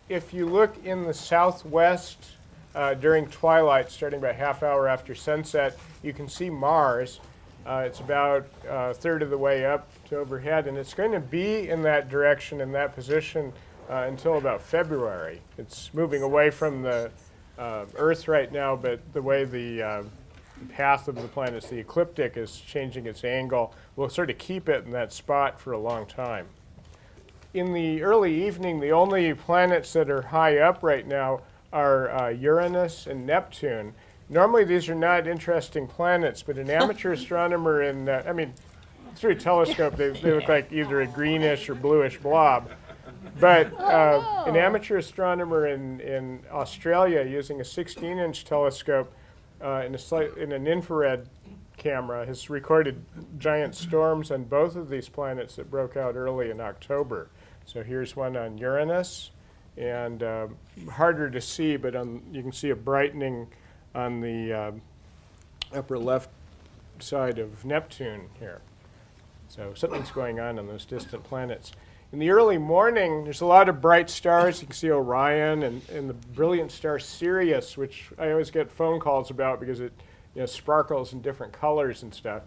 if you look in the southwest during twilight, starting about half hour after sunset, you can see Mars. It's about a third of the way up to overhead, and it's going to be in that direction, in that position, until about February. It's moving away from the Earth right now, but the way the path of the planets, the ecliptic, is changing its angle, will sort of keep it in that spot for a long time. In the early evening, the only planets that are high up right now are Uranus and Neptune. Normally, these are not interesting planets, but an amateur astronomer through a telescope, they look like either a greenish or bluish blob. But an amateur astronomer in Australia, using a 16-inch telescope in an infrared camera, has recorded giant storms on both of these planets that broke out early in October. So here's one on Uranus, and harder to see, but you can see a brightening on the upper left side of Neptune here. So something's going on those distant planets. In the early morning, there's a lot of bright stars. You can see Orion and the brilliant star Sirius, which I always get phone calls about because it sparkles in different colors and stuff.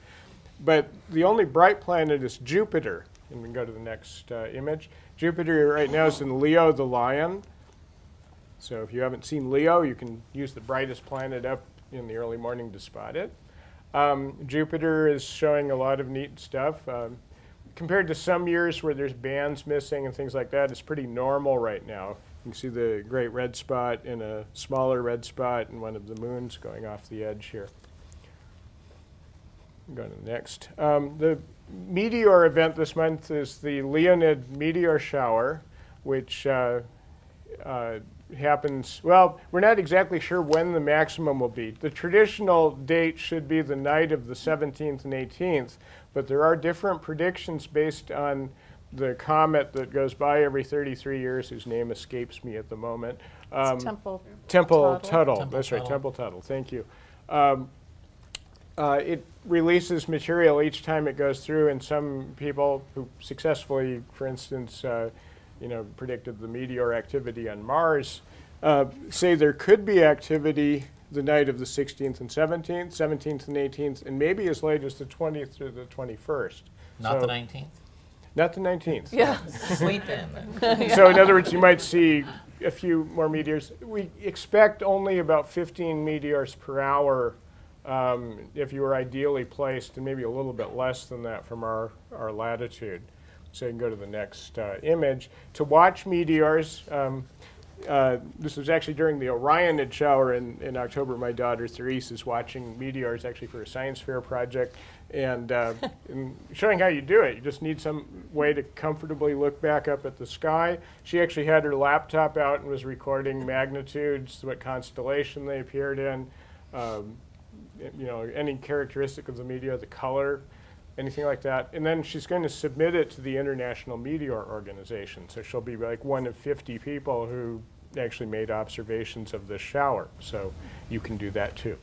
But the only bright planet is Jupiter. And we can go to the next image. Jupiter right now is in Leo the Lion. So if you haven't seen Leo, you can use the brightest planet up in the early morning to spot it. Jupiter is showing a lot of neat stuff. Compared to some years where there's bands missing and things like that, it's pretty normal right now. You can see the great red spot and a smaller red spot and one of the moons going off the edge here. Go to the next. The meteor event this month is the Leonid meteor shower, which happens, well, we're not exactly sure when the maximum will be. The traditional date should be the night of the 17th and 18th, but there are different predictions based on the comet that goes by every 33 years, whose name escapes me at the moment. Temple-Tuttle. That's right, Temple-Tuttle. Thank you. It releases material each time it goes through, and some people who successfully, for instance, predicted the meteor activity on Mars, say there could be activity the night of the 16th and 17th, 17th and 18th, and maybe as late as the 20th through the 21st. Not the 19th? Not the 19th. Yeah. Sleep in. So in other words, you might see a few more meteors. We expect only about 15 meteors per hour if you were ideally placed, and maybe a little bit less than that from our latitude. So you can go to the next image. To watch meteors, this was actually during the Orionid shower in October. My daughter Therese is watching meteors actually for a science fair project, and showing how you do it. You just need some way to comfortably look back up at the sky. She actually had her laptop out and was recording magnitudes, what constellation they appeared in, any characteristic of the meteor, the color, anything like that. And then she's going to submit it to the International Meteor Organization. So she'll be like one of 50 people who actually made observations of this shower. So you can do that too.